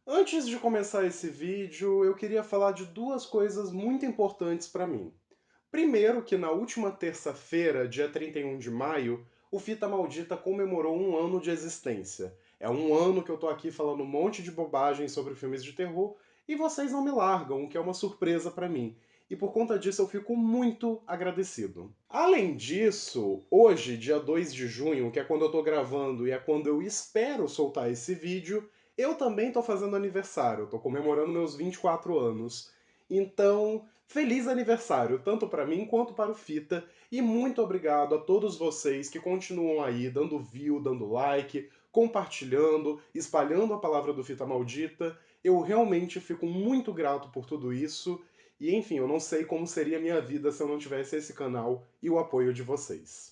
Antes de começar esse vídeo, eu queria falar de duas coisas muito importantes para mim. Primeiro, que na última terça-feira, dia 31 de maio, o Fita Maldita comemorou um ano de existência. É um ano que eu tô aqui falando um monte de bobagem sobre filmes de terror e vocês não me largam, o que é uma surpresa para mim. E por conta disso eu fico muito agradecido. Além disso, hoje, dia 2 de junho, que é quando eu tô gravando e é quando eu espero soltar esse vídeo, eu também tô fazendo aniversário, eu tô comemorando meus 24 anos. Então, feliz aniversário, tanto para mim quanto para o Fita, e muito obrigado a todos vocês que continuam aí dando view, dando like, compartilhando, espalhando a palavra do Fita Maldita. Eu realmente fico muito grato por tudo isso, e enfim, eu não sei como seria a minha vida se eu não tivesse esse canal e o apoio de vocês.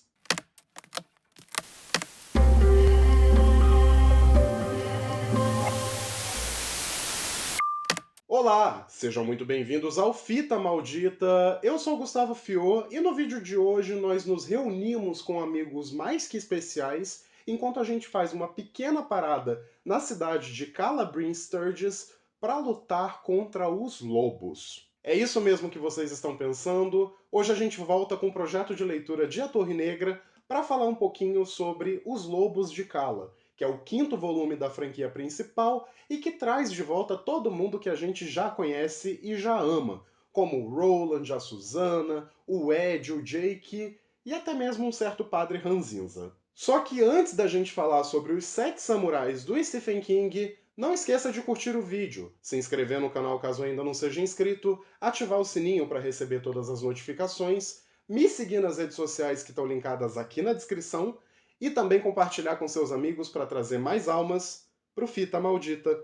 Olá, sejam muito bem-vindos ao Fita Maldita. Eu sou o Gustavo Fior e no vídeo de hoje nós nos reunimos com amigos mais que especiais enquanto a gente faz uma pequena parada na cidade de Calabrine Sturgis para lutar contra os lobos. É isso mesmo que vocês estão pensando. Hoje a gente volta com um projeto de leitura de A Torre Negra para falar um pouquinho sobre Os Lobos de Cala, que é o quinto volume da franquia principal e que traz de volta todo mundo que a gente já conhece e já ama, como o Roland, a Susana, o Ed, o Jake e até mesmo um certo padre Ranzinza. Só que antes da gente falar sobre os Sete Samurais do Stephen King, não esqueça de curtir o vídeo, se inscrever no canal caso ainda não seja inscrito, ativar o sininho para receber todas as notificações, me seguir nas redes sociais que estão linkadas aqui na descrição e também compartilhar com seus amigos para trazer mais almas pro Fita Maldita.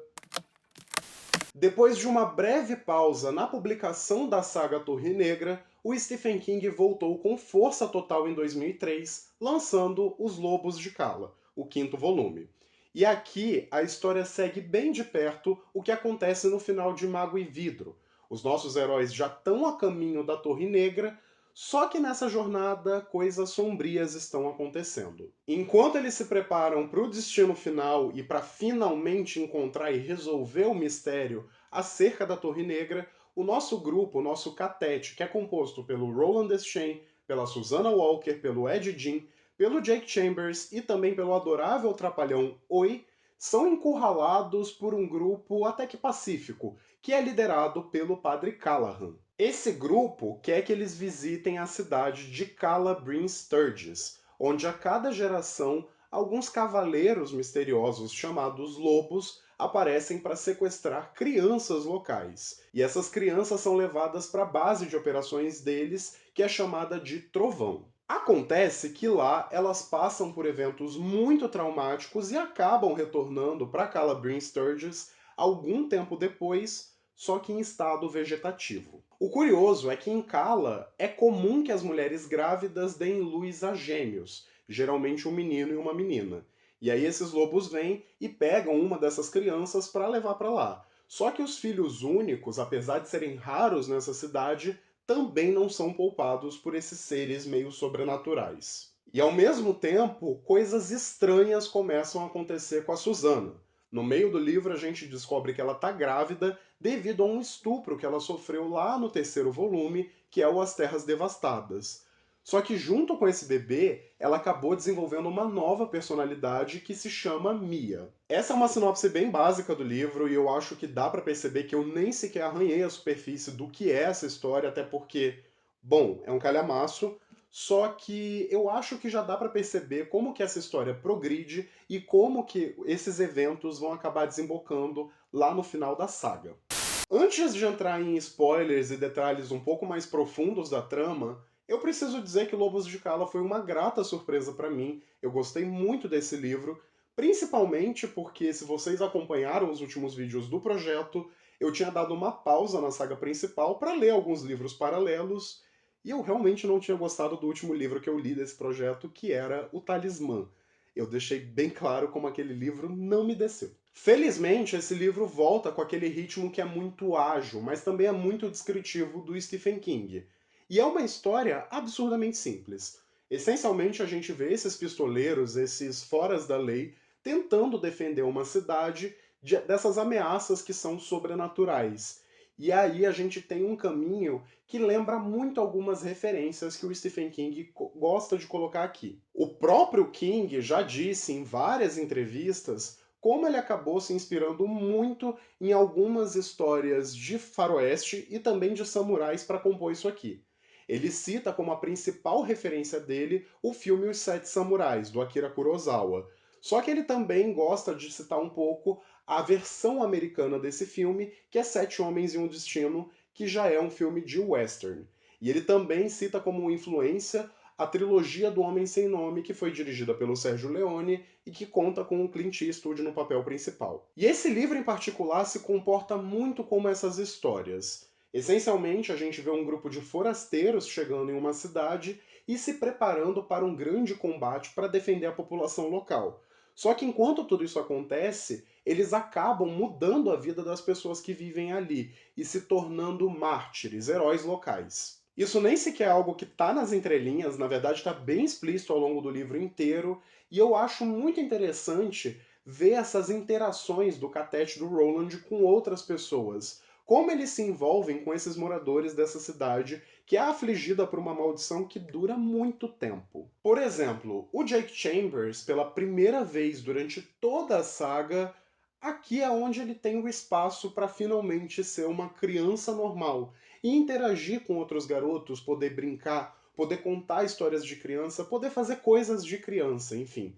Depois de uma breve pausa na publicação da saga Torre Negra, o Stephen King voltou com força total em 2003, lançando Os Lobos de Cala, o quinto volume. E aqui a história segue bem de perto o que acontece no final de Mago e Vidro. Os nossos heróis já estão a caminho da Torre Negra, só que nessa jornada coisas sombrias estão acontecendo. Enquanto eles se preparam para o destino final e para finalmente encontrar e resolver o mistério acerca da Torre Negra, o nosso grupo, o nosso catete, que é composto pelo Roland Deschain, pela Susannah Walker, pelo Ed Gein, pelo Jake Chambers e também pelo adorável trapalhão Oi, são encurralados por um grupo até que pacífico, que é liderado pelo Padre Callahan. Esse grupo quer que eles visitem a cidade de Calabrine Sturgis, onde a cada geração alguns cavaleiros misteriosos chamados lobos aparecem para sequestrar crianças locais. E essas crianças são levadas para a base de operações deles, que é chamada de Trovão. Acontece que lá elas passam por eventos muito traumáticos e acabam retornando para Calabrine Sturgis algum tempo depois, só que em estado vegetativo. O curioso é que em Cala é comum que as mulheres grávidas deem luz a gêmeos, geralmente um menino e uma menina. E aí esses lobos vêm e pegam uma dessas crianças para levar para lá. Só que os filhos únicos, apesar de serem raros nessa cidade, também não são poupados por esses seres meio sobrenaturais. E ao mesmo tempo, coisas estranhas começam a acontecer com a Susana. No meio do livro, a gente descobre que ela está grávida devido a um estupro que ela sofreu lá no terceiro volume, que é o As Terras Devastadas. Só que junto com esse bebê, ela acabou desenvolvendo uma nova personalidade que se chama Mia. Essa é uma sinopse bem básica do livro e eu acho que dá para perceber que eu nem sequer arranhei a superfície do que é essa história, até porque, bom, é um calhamaço, só que eu acho que já dá para perceber como que essa história progride e como que esses eventos vão acabar desembocando lá no final da saga. Antes de entrar em spoilers e detalhes um pouco mais profundos da trama, eu preciso dizer que Lobos de Cala foi uma grata surpresa para mim. Eu gostei muito desse livro, principalmente porque, se vocês acompanharam os últimos vídeos do projeto, eu tinha dado uma pausa na saga principal para ler alguns livros paralelos, e eu realmente não tinha gostado do último livro que eu li desse projeto, que era O Talismã. Eu deixei bem claro como aquele livro não me desceu. Felizmente, esse livro volta com aquele ritmo que é muito ágil, mas também é muito descritivo do Stephen King. E é uma história absurdamente simples. Essencialmente, a gente vê esses pistoleiros, esses foras da lei, tentando defender uma cidade dessas ameaças que são sobrenaturais. E aí a gente tem um caminho que lembra muito algumas referências que o Stephen King gosta de colocar aqui. O próprio King já disse em várias entrevistas como ele acabou se inspirando muito em algumas histórias de faroeste e também de samurais para compor isso aqui. Ele cita como a principal referência dele o filme Os Sete Samurais, do Akira Kurosawa. Só que ele também gosta de citar um pouco a versão americana desse filme, que é Sete Homens e um Destino, que já é um filme de western. E ele também cita como influência a trilogia do Homem Sem Nome, que foi dirigida pelo Sergio Leone e que conta com o Clint Eastwood no papel principal. E esse livro em particular se comporta muito como essas histórias. Essencialmente, a gente vê um grupo de forasteiros chegando em uma cidade e se preparando para um grande combate para defender a população local. Só que enquanto tudo isso acontece, eles acabam mudando a vida das pessoas que vivem ali e se tornando mártires, heróis locais. Isso nem sequer é algo que está nas entrelinhas, na verdade está bem explícito ao longo do livro inteiro, e eu acho muito interessante ver essas interações do Catete e do Roland com outras pessoas. Como eles se envolvem com esses moradores dessa cidade que é afligida por uma maldição que dura muito tempo. Por exemplo, o Jake Chambers, pela primeira vez durante toda a saga, aqui é onde ele tem o espaço para finalmente ser uma criança normal e interagir com outros garotos, poder brincar, poder contar histórias de criança, poder fazer coisas de criança, enfim.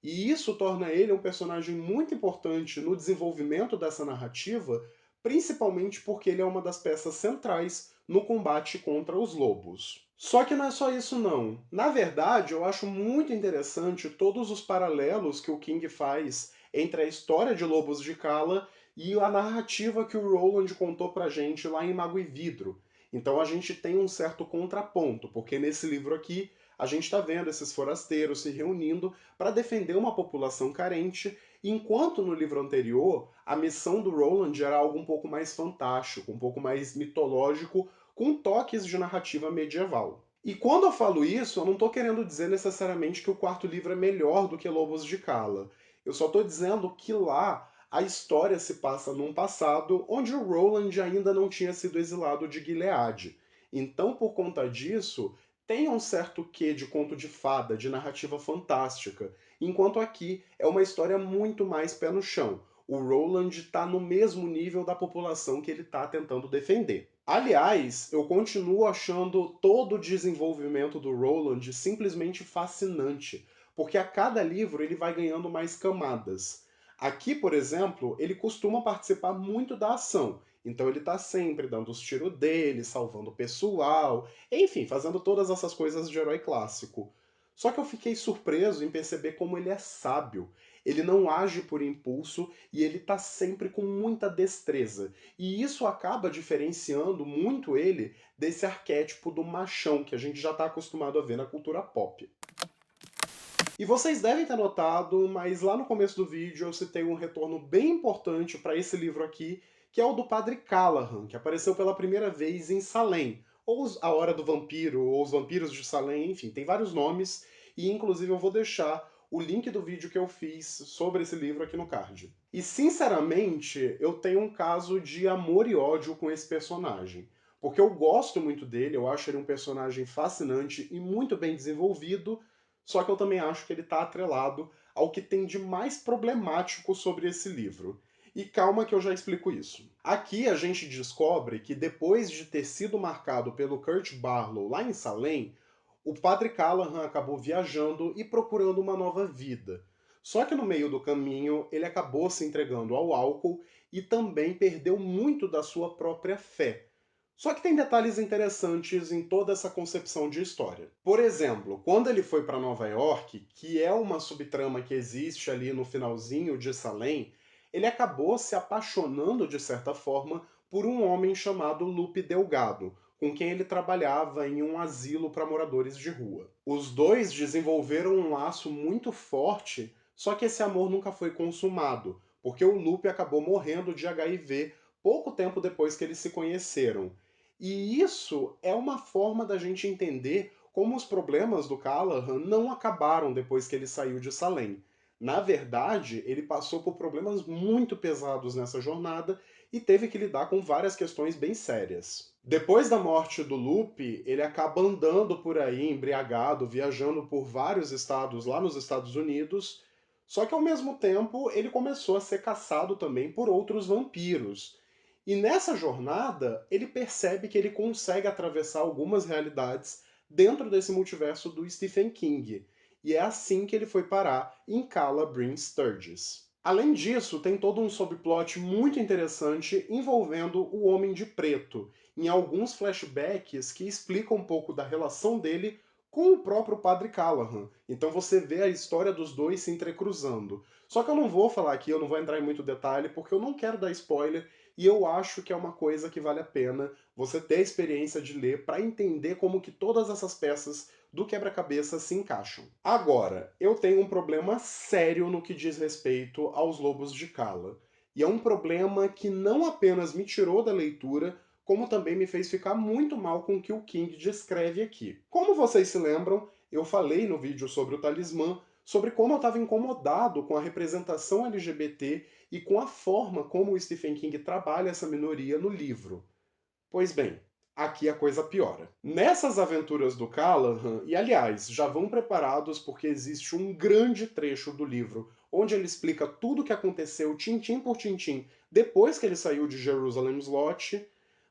E isso torna ele um personagem muito importante no desenvolvimento dessa narrativa, principalmente porque ele é uma das peças centrais no combate contra os lobos. Só que não é só isso não. Na verdade, eu acho muito interessante todos os paralelos que o King faz entre a história de Lobos de Cala e a narrativa que o Roland contou pra gente lá em Mago e Vidro. Então a gente tem um certo contraponto, porque nesse livro aqui a gente está vendo esses forasteiros se reunindo para defender uma população carente, enquanto no livro anterior a missão do Roland era algo um pouco mais fantástico, um pouco mais mitológico, com toques de narrativa medieval. E quando eu falo isso, eu não estou querendo dizer necessariamente que o quarto livro é melhor do que Lobos de Cala. Eu só estou dizendo que lá a história se passa num passado onde o Roland ainda não tinha sido exilado de Gilead. Então, por conta disso, tem um certo quê de conto de fada, de narrativa fantástica, enquanto aqui é uma história muito mais pé no chão. O Roland está no mesmo nível da população que ele está tentando defender. Aliás, eu continuo achando todo o desenvolvimento do Roland simplesmente fascinante, porque a cada livro ele vai ganhando mais camadas. Aqui, por exemplo, ele costuma participar muito da ação, então ele está sempre dando os tiros dele, salvando o pessoal, enfim, fazendo todas essas coisas de herói clássico. Só que eu fiquei surpreso em perceber como ele é sábio. Ele não age por impulso e ele tá sempre com muita destreza. E isso acaba diferenciando muito ele desse arquétipo do machão que a gente já tá acostumado a ver na cultura pop. E vocês devem ter notado, mas lá no começo do vídeo eu citei um retorno bem importante para esse livro aqui, que é o do Padre Callahan, que apareceu pela primeira vez em Salem, ou A Hora do Vampiro, ou Os Vampiros de Salem, enfim, tem vários nomes, e inclusive eu vou deixar o link do vídeo que eu fiz sobre esse livro aqui no card. E sinceramente, eu tenho um caso de amor e ódio com esse personagem. Porque eu gosto muito dele, eu acho ele um personagem fascinante e muito bem desenvolvido, só que eu também acho que ele está atrelado ao que tem de mais problemático sobre esse livro. E calma que eu já explico isso. Aqui a gente descobre que depois de ter sido marcado pelo Kurt Barlow lá em Salem, o Padre Callahan acabou viajando e procurando uma nova vida. Só que no meio do caminho ele acabou se entregando ao álcool e também perdeu muito da sua própria fé. Só que tem detalhes interessantes em toda essa concepção de história. Por exemplo, quando ele foi para Nova York, que é uma subtrama que existe ali no finalzinho de Salem, ele acabou se apaixonando de certa forma por um homem chamado Lupe Delgado, com quem ele trabalhava em um asilo para moradores de rua. Os dois desenvolveram um laço muito forte, só que esse amor nunca foi consumado, porque o Lupe acabou morrendo de HIV pouco tempo depois que eles se conheceram. E isso é uma forma da gente entender como os problemas do Callahan não acabaram depois que ele saiu de Salem. Na verdade, ele passou por problemas muito pesados nessa jornada e teve que lidar com várias questões bem sérias. Depois da morte do Lupe, ele acaba andando por aí embriagado, viajando por vários estados lá nos Estados Unidos, só que ao mesmo tempo ele começou a ser caçado também por outros vampiros. E nessa jornada, ele percebe que ele consegue atravessar algumas realidades dentro desse multiverso do Stephen King. E é assim que ele foi parar em Calla Bryn Sturgis. Além disso, tem todo um subplot muito interessante envolvendo o Homem de Preto, em alguns flashbacks que explicam um pouco da relação dele com o próprio Padre Callahan. Então você vê a história dos dois se entrecruzando. Só que eu não vou falar aqui, eu não vou entrar em muito detalhe, porque eu não quero dar spoiler, e eu acho que é uma coisa que vale a pena você ter a experiência de ler para entender como que todas essas peças do quebra-cabeça se encaixam. Agora, eu tenho um problema sério no que diz respeito aos Lobos de Cala. E é um problema que não apenas me tirou da leitura, como também me fez ficar muito mal com o que o King descreve aqui. Como vocês se lembram, eu falei no vídeo sobre o Talismã, sobre como eu estava incomodado com a representação LGBT e com a forma como o Stephen King trabalha essa minoria no livro. Pois bem, aqui a coisa piora. Nessas aventuras do Callahan, e aliás, já vão preparados porque existe um grande trecho do livro onde ele explica tudo o que aconteceu tintim por tintim depois que ele saiu de Jerusalem's Lot,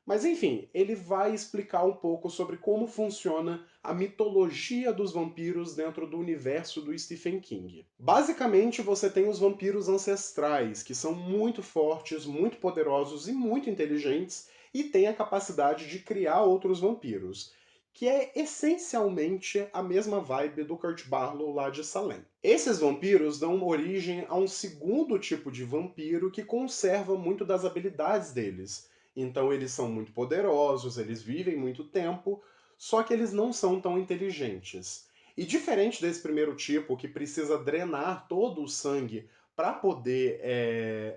mas enfim, ele vai explicar um pouco sobre como funciona a mitologia dos vampiros dentro do universo do Stephen King. Basicamente, você tem os vampiros ancestrais, que são muito fortes, muito poderosos e muito inteligentes, e têm a capacidade de criar outros vampiros, que é essencialmente a mesma vibe do Kurt Barlow lá de Salem. Esses vampiros dão origem a um segundo tipo de vampiro que conserva muito das habilidades deles. Então eles são muito poderosos, eles vivem muito tempo, só que eles não são tão inteligentes. E diferente desse primeiro tipo, que precisa drenar todo o sangue para poder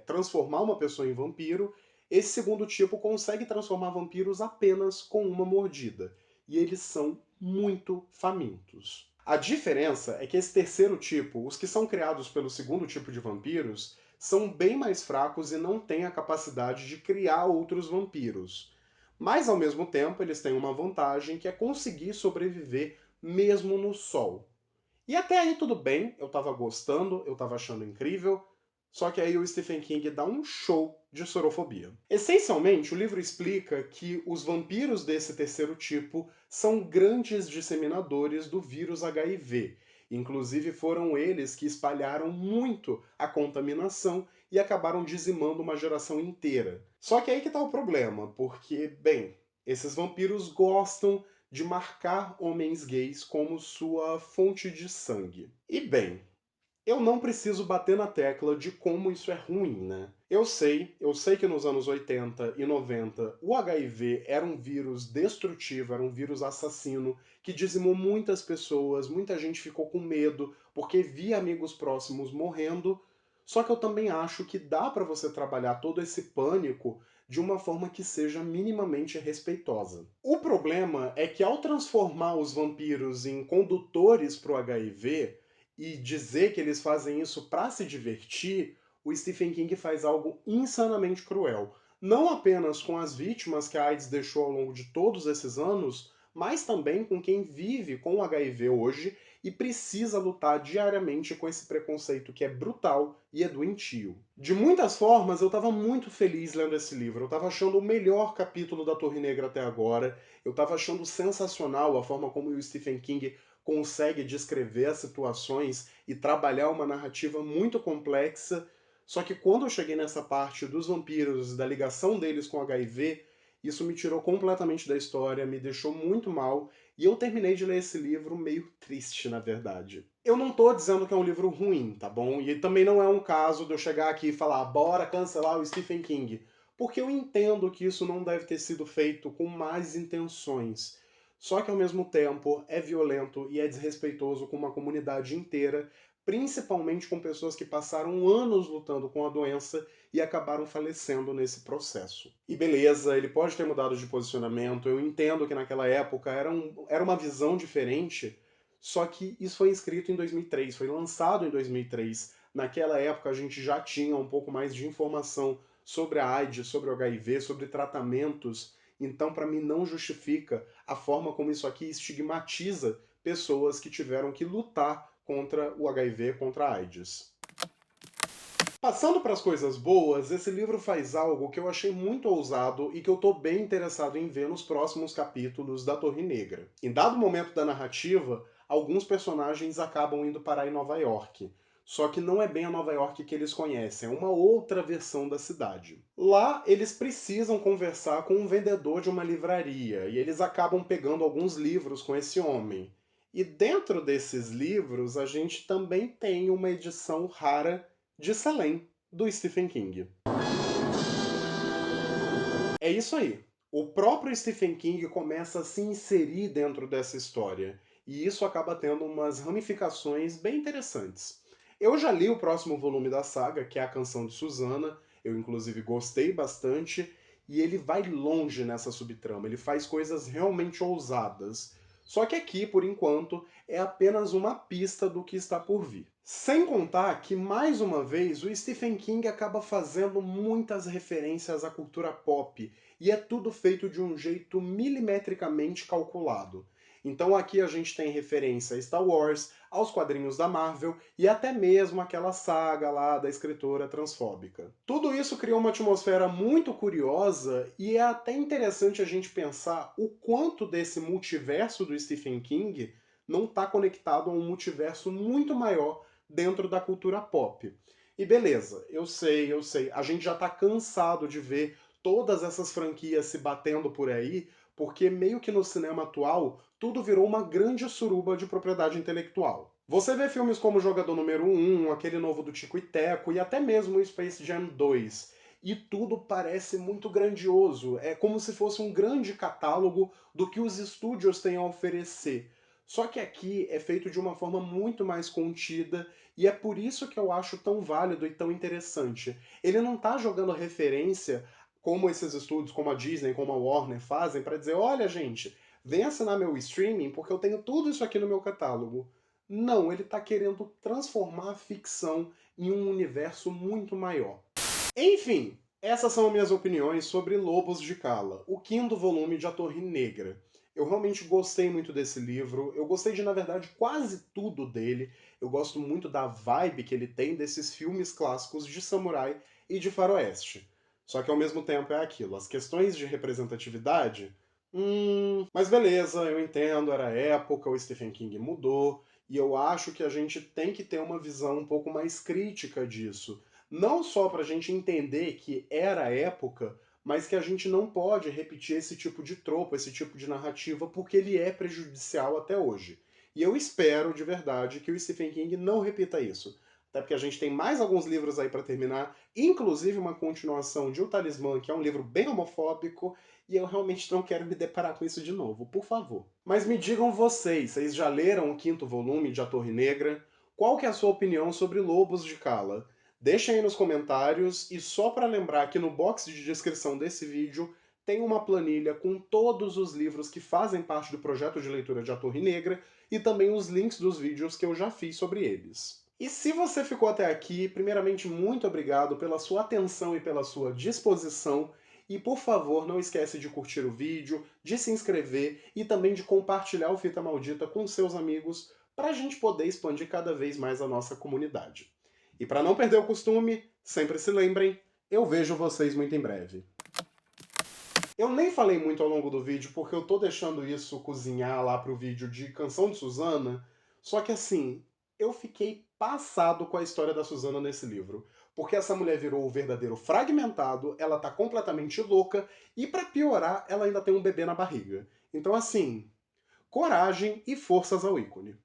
transformar uma pessoa em vampiro, esse segundo tipo consegue transformar vampiros apenas com uma mordida. E eles são muito famintos. A diferença é que esse terceiro tipo, os que são criados pelo segundo tipo de vampiros, são bem mais fracos e não têm a capacidade de criar outros vampiros. Mas ao mesmo tempo, eles têm uma vantagem que é conseguir sobreviver mesmo no sol. E até aí tudo bem, eu tava gostando, eu tava achando incrível, só que aí o Stephen King dá um show de sorofobia. Essencialmente, o livro explica que os vampiros desse terceiro tipo são grandes disseminadores do vírus HIV. Inclusive foram eles que espalharam muito a contaminação e acabaram dizimando uma geração inteira. Só que aí que tá o problema, porque, bem, esses vampiros gostam de marcar homens gays como sua fonte de sangue. E bem, eu não preciso bater na tecla de como isso é ruim, né? Eu sei que nos anos 80 e 90 o HIV era um vírus destrutivo, era um vírus assassino que dizimou muitas pessoas, muita gente ficou com medo porque via amigos próximos morrendo. Só que eu também acho que dá para você trabalhar todo esse pânico de uma forma que seja minimamente respeitosa. O problema é que ao transformar os vampiros em condutores para o HIV e dizer que eles fazem isso para se divertir, o Stephen King faz algo insanamente cruel. Não apenas com as vítimas que a AIDS deixou ao longo de todos esses anos, mas também com quem vive com o HIV hoje e precisa lutar diariamente com esse preconceito que é brutal e é doentio. De muitas formas, eu estava muito feliz lendo esse livro. Eu estava achando o melhor capítulo da Torre Negra até agora. Eu estava achando sensacional a forma como o Stephen King consegue descrever as situações e trabalhar uma narrativa muito complexa. Só que quando eu cheguei nessa parte dos vampiros e da ligação deles com o HIV, isso me tirou completamente da história, me deixou muito mal, e eu terminei de ler esse livro meio triste, na verdade. Eu não tô dizendo que é um livro ruim, tá bom? E também não é um caso de eu chegar aqui e falar, bora cancelar o Stephen King. Porque eu entendo que isso não deve ter sido feito com más intenções. Só que ao mesmo tempo é violento e é desrespeitoso com uma comunidade inteira, principalmente com pessoas que passaram anos lutando com a doença e acabaram falecendo nesse processo. E beleza, ele pode ter mudado de posicionamento, eu entendo que naquela época era uma visão diferente, só que isso foi escrito em 2003, foi lançado em 2003. Naquela época a gente já tinha um pouco mais de informação sobre a AIDS, sobre o HIV, sobre tratamentos, então para mim não justifica a forma como isso aqui estigmatiza pessoas que tiveram que lutar contra o HIV, contra a AIDS. Passando para as coisas boas, esse livro faz algo que eu achei muito ousado e que eu estou bem interessado em ver nos próximos capítulos da Torre Negra. Em dado momento da narrativa, alguns personagens acabam indo parar em Nova York. Só que não é bem a Nova York que eles conhecem, é uma outra versão da cidade. Lá, eles precisam conversar com um vendedor de uma livraria, e eles acabam pegando alguns livros com esse homem. E dentro desses livros, a gente também tem uma edição rara de Salem, do Stephen King. É isso aí. O próprio Stephen King começa a se inserir dentro dessa história, e isso acaba tendo umas ramificações bem interessantes. Eu já li o próximo volume da saga, que é A Canção de Susana, eu inclusive gostei bastante, e ele vai longe nessa subtrama, ele faz coisas realmente ousadas. Só que aqui, por enquanto, é apenas uma pista do que está por vir. Sem contar que, mais uma vez, o Stephen King acaba fazendo muitas referências à cultura pop, e é tudo feito de um jeito milimetricamente calculado. Então aqui a gente tem referência a Star Wars, aos quadrinhos da Marvel e até mesmo aquela saga lá da escritora transfóbica. Tudo isso cria uma atmosfera muito curiosa e é até interessante a gente pensar o quanto desse multiverso do Stephen King não está conectado a um multiverso muito maior dentro da cultura pop. E beleza, eu sei, a gente já está cansado de ver todas essas franquias se batendo por aí, porque meio que no cinema atual tudo virou uma grande suruba de propriedade intelectual. Você vê filmes como Jogador Número 1, aquele novo do Tico e Teco e até mesmo o Space Jam 2. E tudo parece muito grandioso, é como se fosse um grande catálogo do que os estúdios têm a oferecer. Só que aqui é feito de uma forma muito mais contida e é por isso que eu acho tão válido e tão interessante. Ele não tá jogando referência como esses estúdios, como a Disney, como a Warner fazem, para dizer, olha gente, vem assinar meu streaming porque eu tenho tudo isso aqui no meu catálogo. Não, ele está querendo transformar a ficção em um universo muito maior. Enfim, essas são minhas opiniões sobre Lobos de Cala, o quinto volume de A Torre Negra. Eu realmente gostei muito desse livro, eu gostei de, na verdade, quase tudo dele. Eu gosto muito da vibe que ele tem desses filmes clássicos de samurai e de faroeste. Só que ao mesmo tempo é aquilo, as questões de representatividade. Mas beleza, eu entendo, era a época, o Stephen King mudou, e eu acho que a gente tem que ter uma visão um pouco mais crítica disso. Não só para a gente entender que era a época, mas que a gente não pode repetir esse tipo de tropo, esse tipo de narrativa, porque ele é prejudicial até hoje. E eu espero, de verdade, que o Stephen King não repita isso. Até porque a gente tem mais alguns livros aí para terminar, inclusive uma continuação de O Talismã, que é um livro bem homofóbico, e eu realmente não quero me deparar com isso de novo, por favor. Mas me digam vocês já leram o quinto volume de A Torre Negra? Qual que é a sua opinião sobre Lobos de Cala? Deixem aí nos comentários, e só para lembrar que no box de descrição desse vídeo tem uma planilha com todos os livros que fazem parte do projeto de leitura de A Torre Negra e também os links dos vídeos que eu já fiz sobre eles. E se você ficou até aqui, primeiramente muito obrigado pela sua atenção e pela sua disposição, e por favor não esquece de curtir o vídeo, de se inscrever e também de compartilhar o Fita Maldita com seus amigos para a gente poder expandir cada vez mais a nossa comunidade. E para não perder o costume, sempre se lembrem, eu vejo vocês muito em breve. Eu nem falei muito ao longo do vídeo porque eu tô deixando isso cozinhar lá pro vídeo de Canção de Susana, só que assim, eu fiquei passado com a história da Susana nesse livro. Porque essa mulher virou o verdadeiro fragmentado, ela tá completamente louca, e pra piorar, ela ainda tem um bebê na barriga. Então assim, coragem e forças ao ícone.